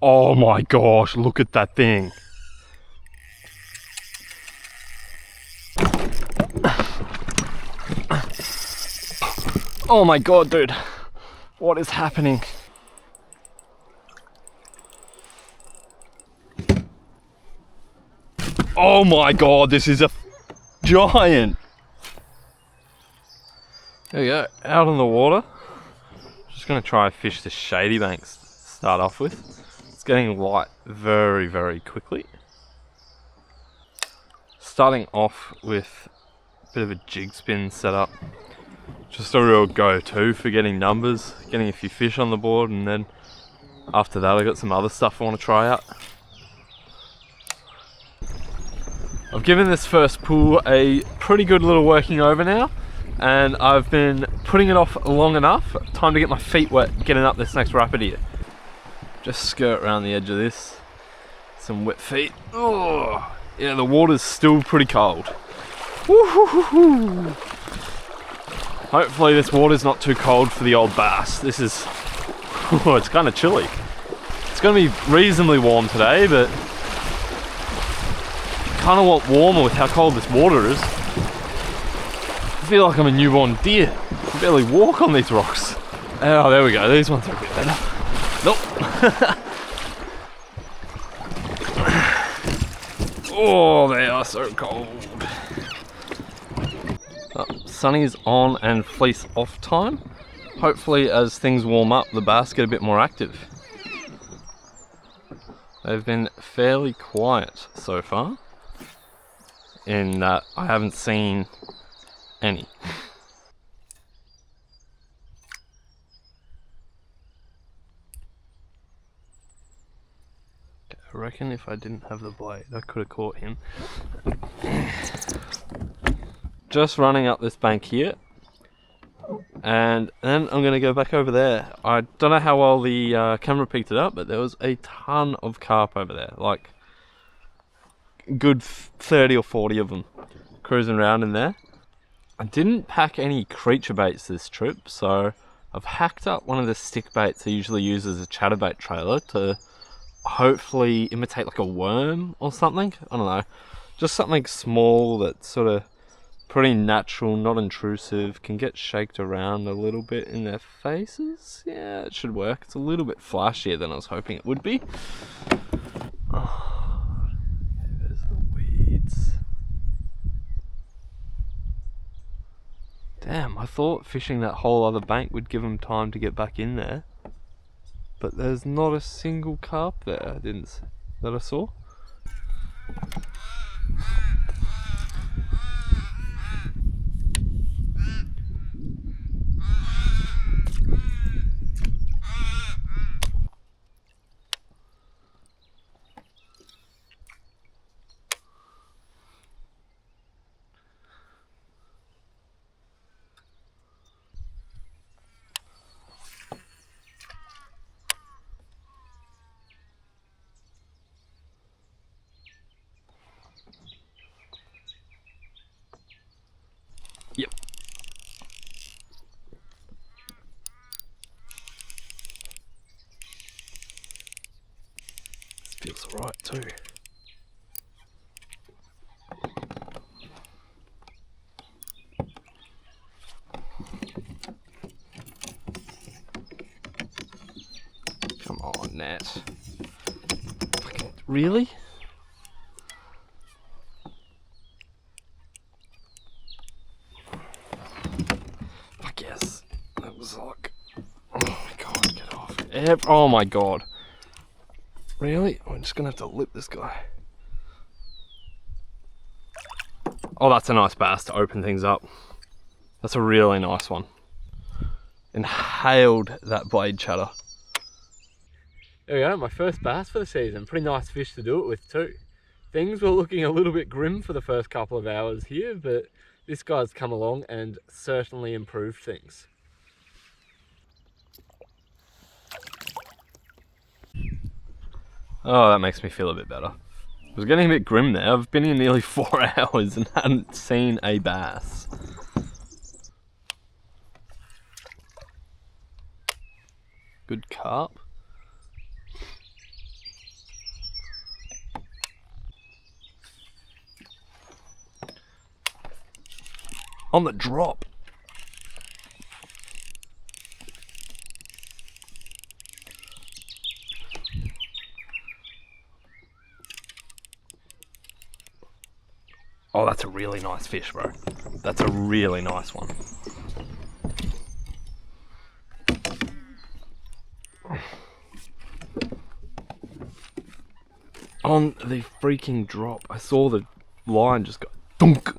Oh my gosh, look at that thing. Oh my god, dude. What is happening? Oh my god, this is a giant. There we go, out on the water. Just gonna try and fish the shady banks to start off with. It's getting light very, very quickly. Starting off with a bit of a jig spin setup. Just a real go-to for getting numbers, getting a few fish on the board, and then after that I got some other stuff I want to try out. I've given this first pool a pretty good little working over now, and I've been putting it off long enough. Time to get my feet wet getting up this next rapid here. Just skirt around the edge of this. Some wet feet. Oh, yeah, the water's still pretty cold. Woo-hoo-hoo-hoo. Hopefully this water's not too cold for the old bass. This is, oh, it's kind of chilly. It's going to be reasonably warm today, but kind of want warmer with how cold this water is. I feel like I'm a newborn deer. I can barely walk on these rocks. Oh, there we go. These ones are a bit better. Nope. Oh, they are so cold. Sunny's on and fleece off time. Hopefully as things warm up, the bass get a bit more active. They've been fairly quiet so far, in that I haven't seen any. I reckon if I didn't have the blade, I could have caught him. Just running up this bank here, and then I'm going to go back over there. I don't know how well the camera picked it up, but there was a ton of carp over there, like good 30 or 40 of them cruising around in there. I didn't pack any creature baits this trip, so I've hacked up one of the stick baits I usually use as a chatterbait trailer to hopefully imitate like a worm or something. I don't know, just something small that's sort of pretty natural, not intrusive, can get shaked around a little bit in their faces. Yeah, it should work. It's a little bit flashier than I was hoping it would be. Oh, there's the weeds. Damn, I thought fishing that whole other bank would give them time to get back in there. But there's not a single carp there, that I saw. Yep. This feels alright too. Come on, Nat. Really? Oh my god. Really? I'm just gonna have to lip this guy. Oh, that's a nice bass to open things up. That's a really nice one. Inhaled that blade chatter. There we go, my first bass for the season. Pretty nice fish to do it with too. Things were looking a little bit grim for the first couple of hours here, but this guy's come along and certainly improved things. Oh, that makes me feel a bit better. I was getting a bit grim there. I've been here nearly 4 hours and hadn't seen a bass. Good carp. On the drop. Oh, that's a really nice fish, bro. That's a really nice one. On the freaking drop, I saw the line just go dunk.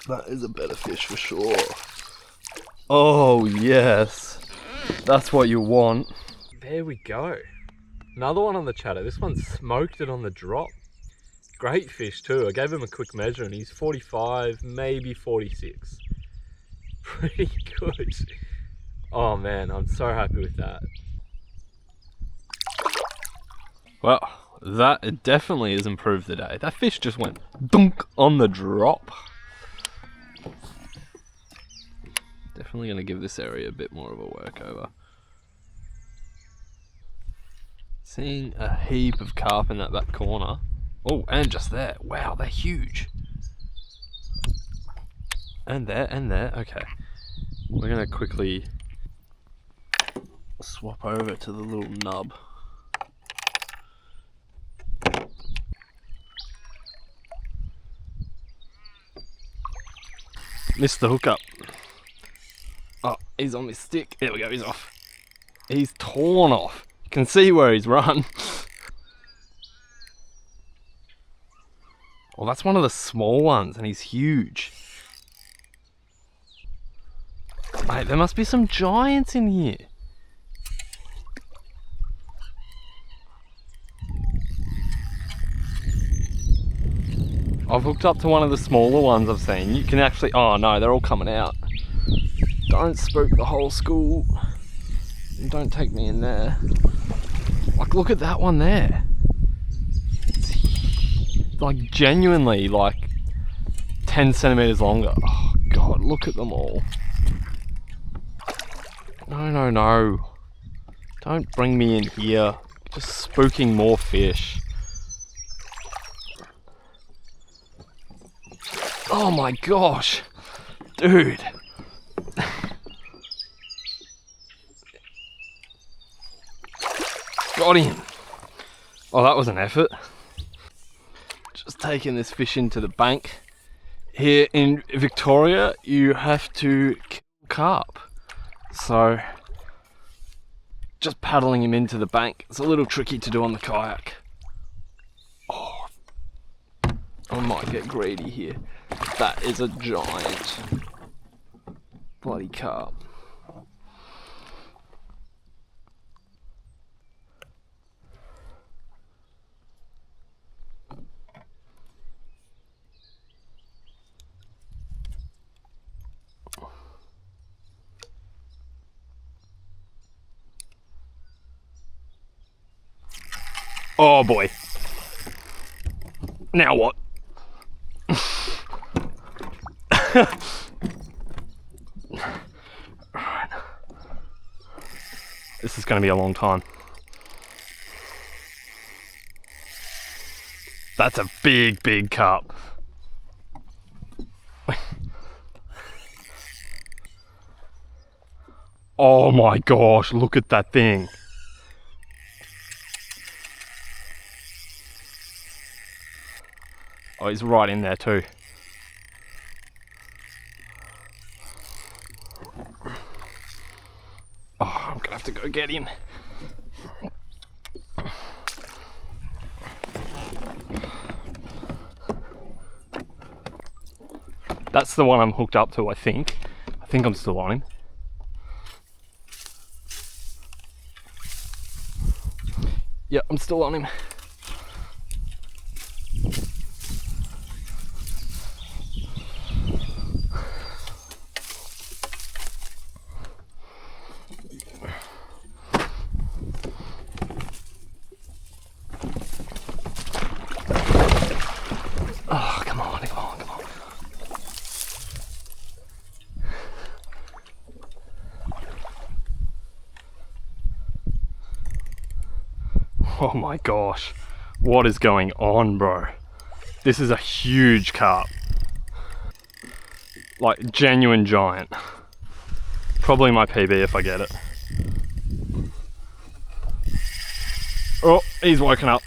That is a better fish for sure. Oh yes, that's what you want. There we go. Another one on the chatter. This one smoked it on the drop. Great fish too. I gave him a quick measure and he's 45, maybe 46. Pretty good. Oh man, I'm so happy with that. Well, that definitely has improved the day. That fish just went dunk on the drop. Definitely going to give this area a bit more of a workover. Seeing a heap of carp in that back corner. Oh, and just there. Wow, they're huge. And there, and there. Okay. We're going to quickly swap over to the little nub. Missed the hookup. Oh, he's on my stick. There we go, he's off. He's torn off. You can see where he's run. Well, that's one of the small ones, and he's huge. Mate, there must be some giants in here. I've hooked up to one of the smaller ones I've seen. You can actually... Oh no, they're all coming out. Don't spook the whole school. And don't take me in there. Like, look at that one there. It's like genuinely like 10 centimeters longer. Oh God, look at them all. No, no, no. Don't bring me in here. Just spooking more fish. Oh my gosh. Dude. Got him. Oh, that was an effort. Just taking this fish into the bank. Here in Victoria, you have to kill carp. So, just paddling him into the bank. It's a little tricky to do on the kayak. Oh, I might get greedy here. That is a giant bloody carp. Oh boy. Now what? Alright. This is going to be a long time. That's a big, big carp. Oh my gosh, look at that thing. Oh, he's right in there too. Oh, I'm gonna have to go get him. That's the one I'm hooked up to, I think. I think I'm still on him. Yeah, I'm still on him. Oh, come on, come on, come on. Oh my gosh, what is going on, bro? This is a huge carp. Like genuine giant. Probably my PB if I get it. Oh, he's woken up.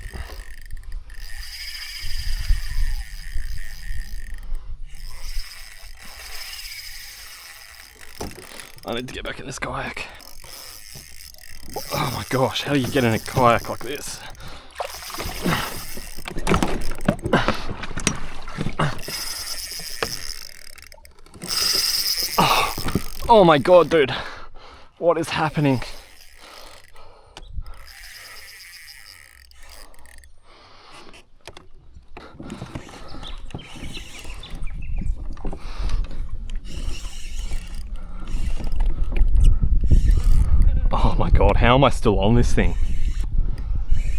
I need to get back in this kayak. Oh my gosh, how do you get in a kayak like this? Oh my god, dude. What is happening? Oh my god, how am I still on this thing?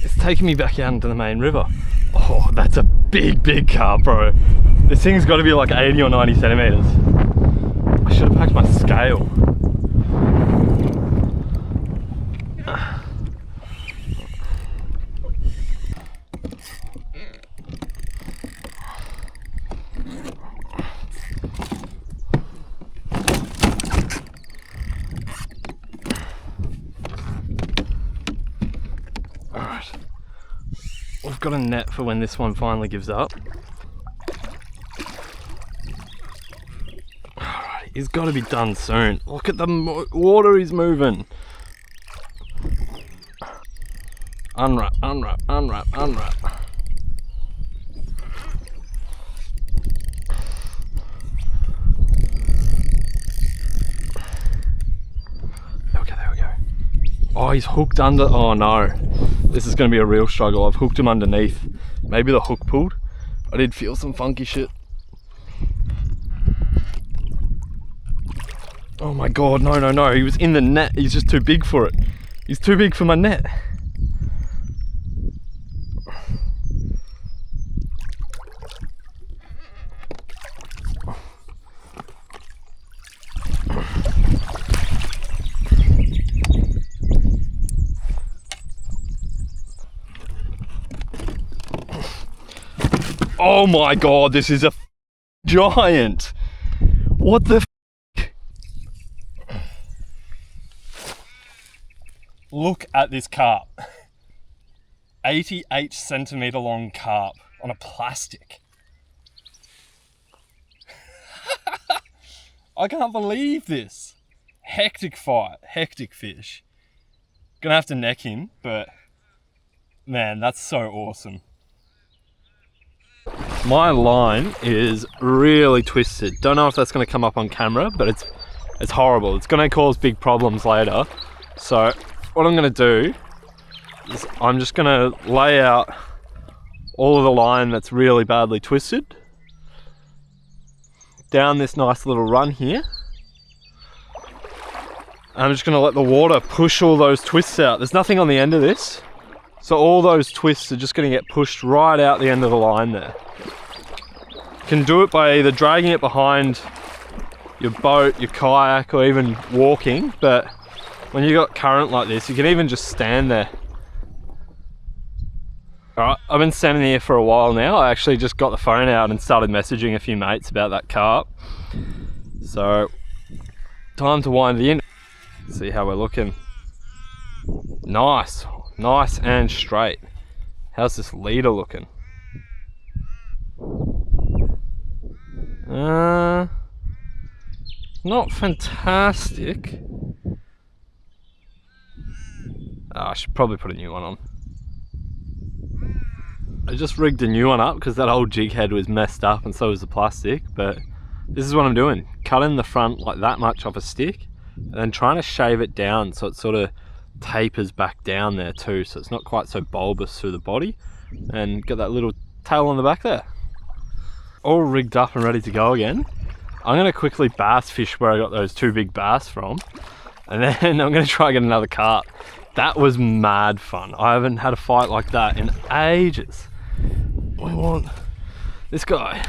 It's taking me back out into the main river. Oh, that's a big carp, bro. This thing's got to be like 80 or 90 centimeters. I should have packed my scale. Alright. We've got a net for when this one finally gives up. He's got to be done soon. Look at the water he's moving. Unwrap, unwrap, unwrap, unwrap. There we go. Oh, he's hooked under. Oh no. This is going to be a real struggle. I've hooked him underneath. Maybe the hook pulled. I did feel some funky shit. Oh my god, no, he was in the net. He's just too big for it. He's too big for my net. Oh my god, this is a giant. What the Look at this carp. 88 centimeter long carp on a plastic. I can't believe this. Hectic fight, hectic fish. Gonna have to neck him, but man, that's so awesome. My line is really twisted. Don't know if that's gonna come up on camera, but it's horrible. It's gonna cause big problems later. So what I'm gonna do is I'm just gonna lay out all of the line that's really badly twisted down this nice little run here. I'm just gonna let the water push all those twists out. There's nothing on the end of this, so all those twists are just gonna get pushed right out the end of the line there. You can do it by either dragging it behind your boat, your kayak, or even walking, but when you got current like this, you can even just stand there. Alright, I've been standing here for a while now. I actually just got the phone out and started messaging a few mates about that carp. So, time to wind the in. See how we're looking. Nice and straight. How's this leader looking? Not fantastic. I should probably put a new one on. I just rigged a new one up because that old jig head was messed up and so was the plastic, but this is what I'm doing. Cutting the front like that much off a stick and then trying to shave it down so it sort of tapers back down there too, so it's not quite so bulbous through the body, and get that little tail on the back there. All rigged up and ready to go again. I'm going to quickly bass fish where I got those two big bass from, and then I'm going to try and get another carp. That was mad fun. I haven't had a fight like that in ages. We want this guy.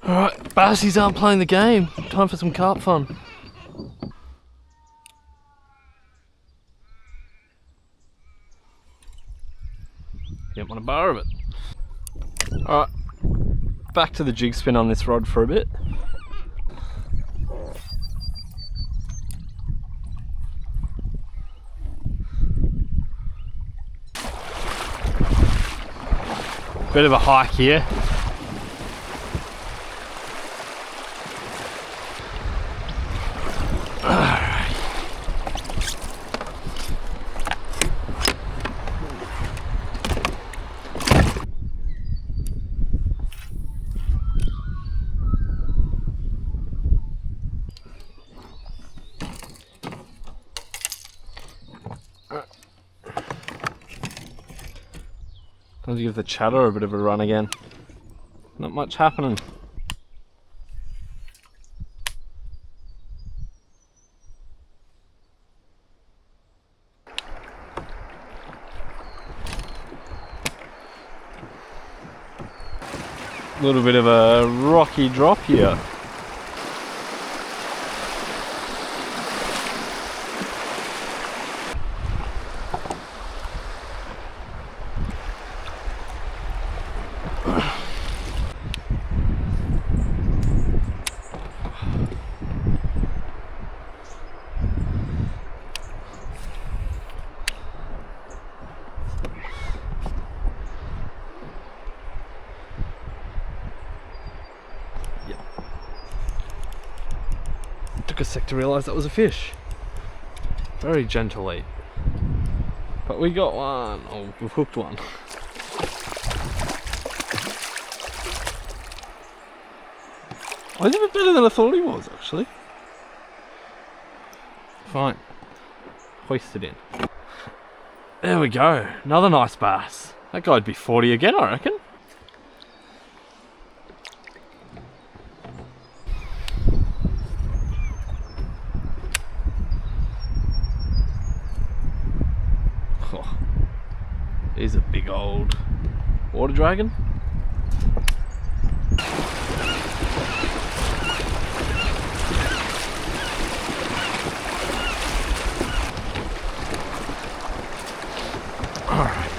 Alright, bassies aren't playing the game. Time for some carp fun. Get on a bar of it. Alright, back to the jig spin on this rod for a bit. Bit of a hike here. Time to give the chatter a bit of a run again. Not much happening. A little bit of a rocky drop here. Took a sec to realise that was a fish. Very gently. But we got one. Oh, we've hooked one. Oh, he's a bit better than I thought he was, actually. Fine. Hoist it in. There we go. Another nice bass. That guy'd be 40 again, I reckon. Oh, he's a big old water dragon. Alright.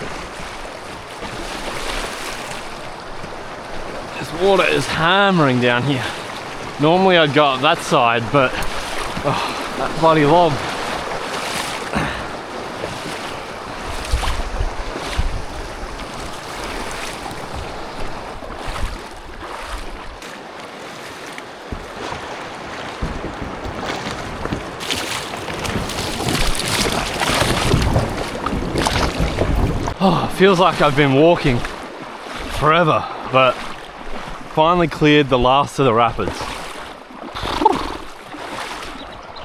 This water is hammering down here. Normally I'd go up that side, but oh, that bloody log. Oh, feels like I've been walking forever, but finally cleared the last of the rapids.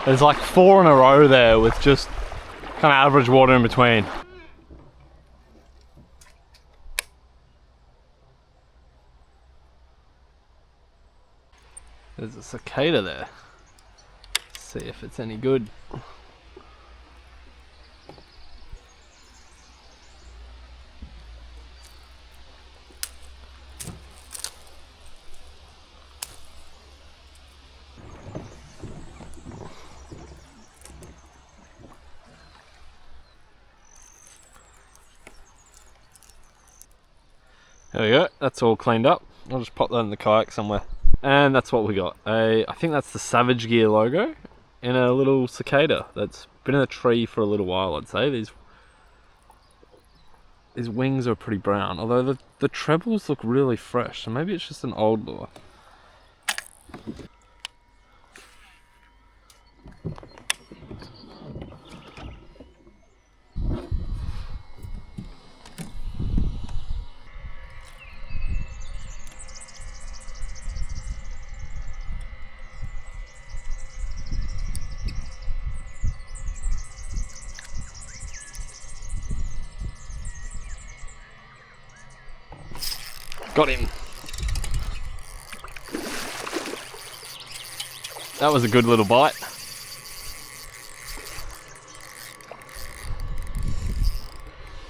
There's like 4 in a row there with just kind of average water in between. There's a cicada there. Let's see if it's any good. There we go, that's all cleaned up. I'll just pop that in the kayak somewhere. And that's what we got. I think that's the Savage Gear logo in a little cicada that's been in a tree for a little while, I'd say. These wings are pretty brown, although the trebles look really fresh, so maybe it's just an old lure. Got him. That was a good little bite.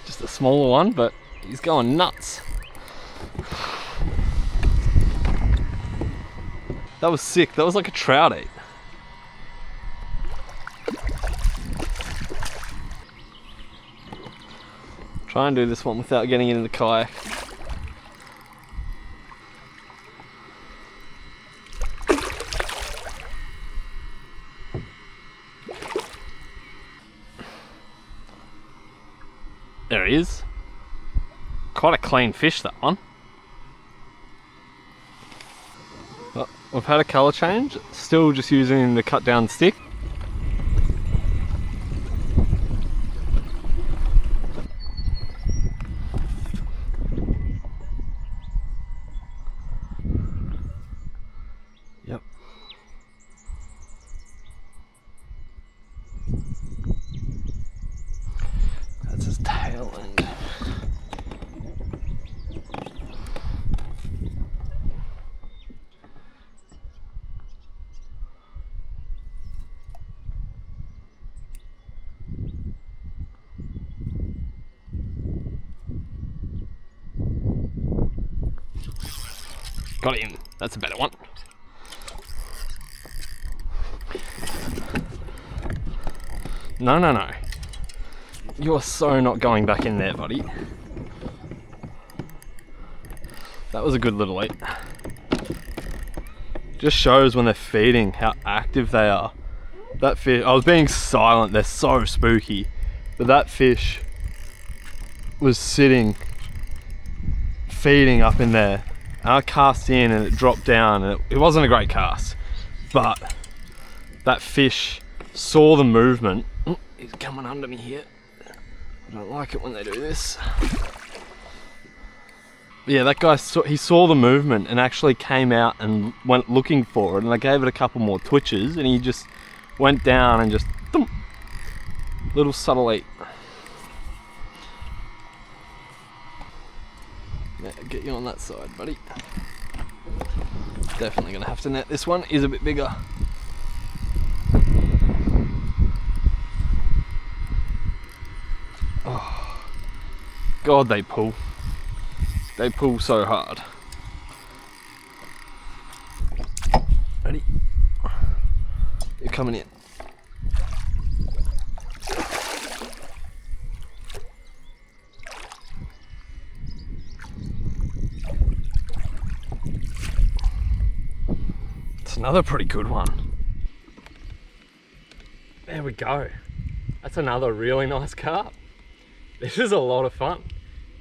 Just a smaller one, but he's going nuts. That was sick. That was like a trout eat. Try and do this one without getting into the kayak. There he is. Quite a clean fish, that one. Well, we've had a colour change. Still just using the cut down stick. Yep. That's his tail end. Got him. That's a better one. No, no, no. You're so not going back in there, buddy. That was a good little eat. Just shows when they're feeding how active they are. That fish, I was being silent, they're so spooky. But that fish was sitting, feeding up in there. And I cast in and it dropped down, and it wasn't a great cast. But that fish saw the movement. Oh, he's coming under me here. I don't like it when they do this. But yeah, that guy, he saw the movement and actually came out and went looking for it. And I gave it a couple more twitches and he just went down and just, thump, little subtle eat. Yeah, get you on that side, buddy. Definitely gonna have to net this one. He's a bit bigger. Oh, God, they pull. They pull so hard. Ready? You're coming in. It's another pretty good one. There we go. That's another really nice carp. This is a lot of fun.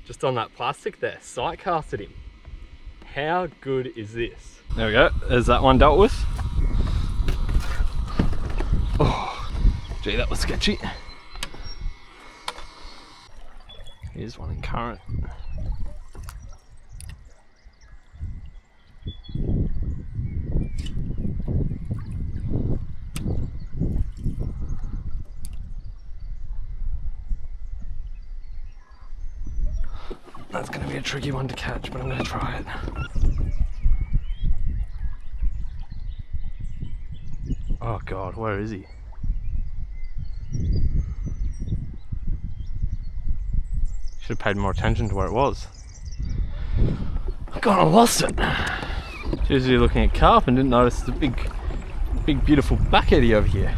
Just on that plastic there, sight casted him. How good is this? There we go, there's that one dealt with. Oh, gee, that was sketchy. Here's one in current. That's going to be a tricky one to catch, but I'm going to try it. Oh God, where is he? Should have paid more attention to where it was. God, I lost it. Usually looking at carp and didn't notice the big beautiful back eddy over here.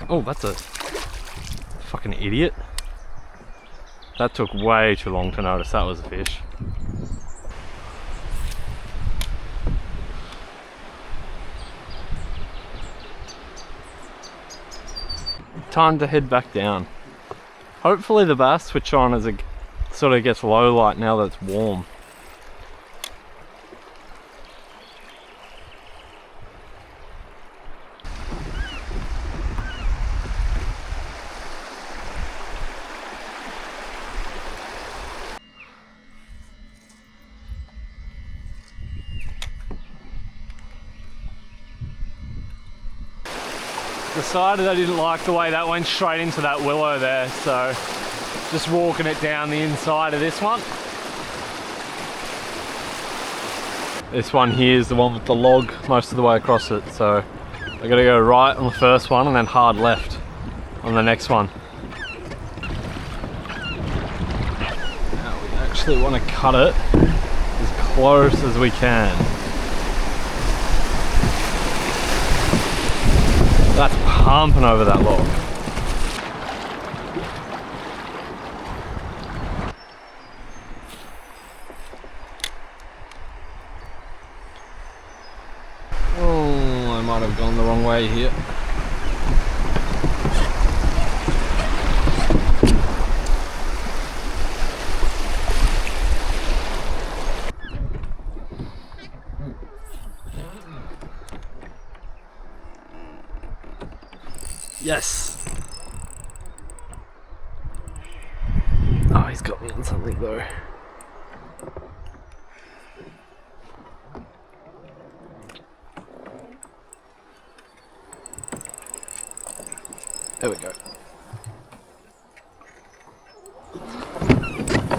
Oh, that's a fucking idiot. That took way too long to notice that was a fish. Time to head back down. Hopefully the bass switch on as it sort of gets low light now that it's warm. Decided I didn't like the way that went straight into that willow there, so Just walking it down the inside of this one. This one here is the one with the log most of the way across it, so I gotta go right on the first one and then hard left on the next one. Now we actually want to cut it as close as we can. That's pumping over that log. Oh, I might have gone the wrong way here. Yes! Oh, he's got me on something though. There we go.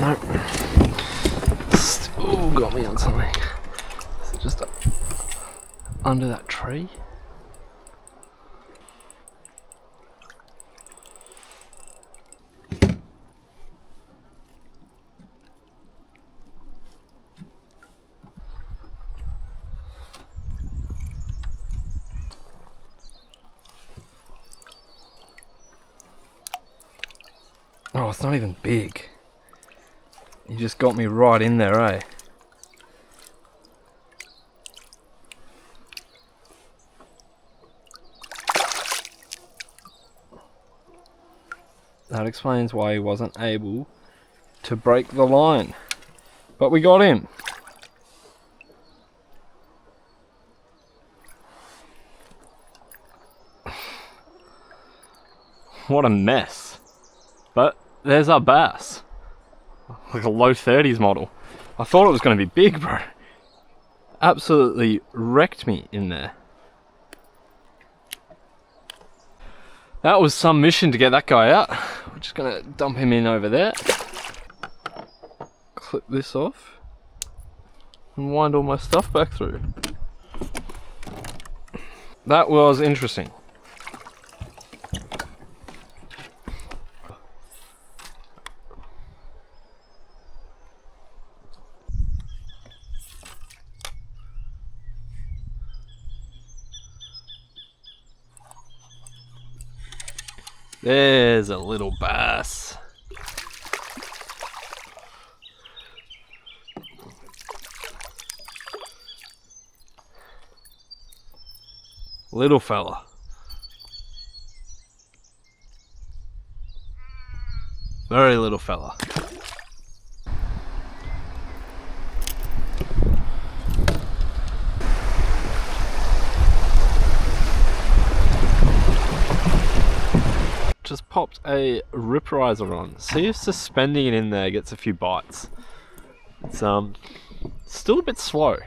Nope. Still got me on something. Is it just under that tree? Oh, it's not even big. You just got me right in there, eh? That explains why he wasn't able to break the line. But we got him. What a mess. But there's our bass. Like a low 30s model. I thought it was going to be big, bro. Absolutely wrecked me in there. That was some mission to get that guy out. We're just going to dump him in over there. Clip this off. And wind all my stuff back through. That was interesting. There's a little bass. Little fella. Very little fella. Just popped a Riprizer on. See if suspending it in there gets a few bites. It's still a bit slow.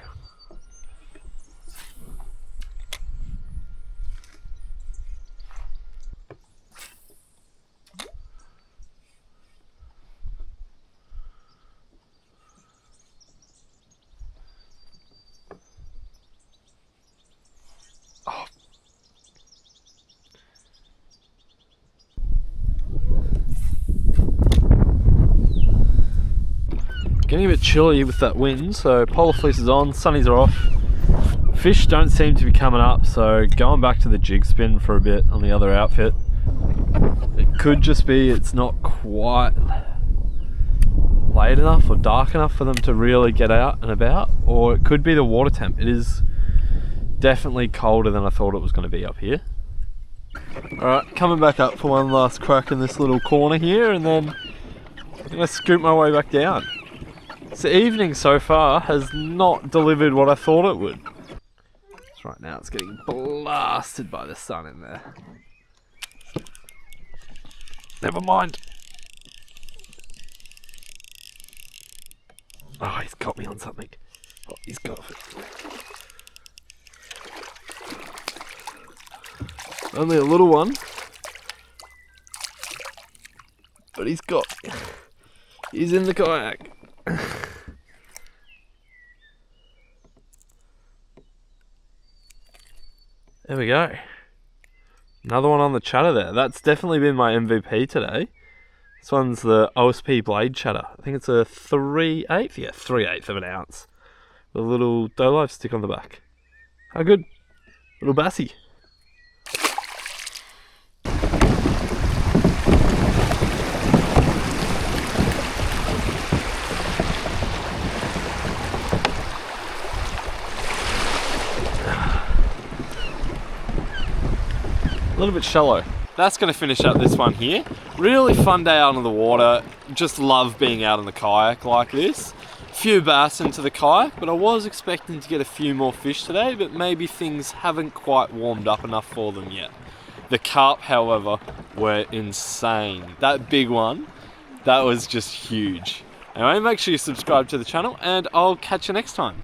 Getting a bit chilly with that wind, so polar fleece is on, sunnies are off. Fish don't seem to be coming up, so going back to the jig spin for a bit on the other outfit. It could just be it's not quite late enough or dark enough for them to really get out and about, or it could be the water temp. It is definitely colder than I thought it was going to be up here. Alright, coming back up for one last crack in this little corner here, and then I'm going to scoop my way back down. The evening so far has not delivered what I thought it would. So right now it's getting blasted by the sun in there. Never mind. Oh, he's got me on something. Oh, he's got it. Only a little one. but he's in the kayak. There we go. Another one on the chatter there. That's definitely been my MVP today. This one's the Osp Blade Chatter. I think it's a 3/8? Yeah, 3/8 of an ounce. With a little Dolive Stick on the back. How good? Little bassy. A little bit shallow. That's going to finish up this one here. Really fun day out on the water. Just love being out in the kayak like this. Few bass into the kayak, but I was expecting to get a few more fish today, but maybe things haven't quite warmed up enough for them yet. The carp, however, were insane. That big one, that was just huge. Anyway, make sure you subscribe to the channel, and I'll catch you next time.